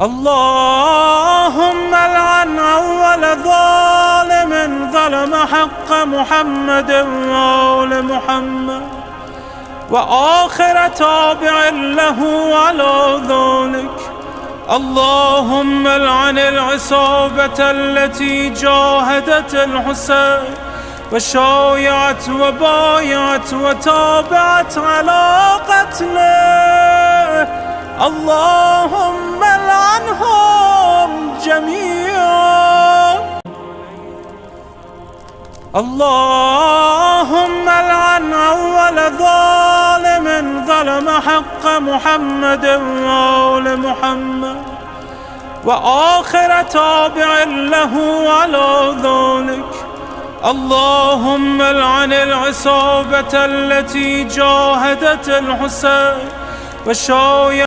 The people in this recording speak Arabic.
اللهم العن أول ظالم ظلم حق محمد وآل محمد، وآخر تابع له على ذلك. اللهم العن العصابة التي جاهدت الحسين وشايعت وبايعت وتابعت على قتله. اللهم العنهم جميعا. اللهم العن أول ظالم ظلم حق محمد وآل محمد، وآخر تابع له على ذلك. اللهم العن العصابة التي جاهدت الحسين وشايعت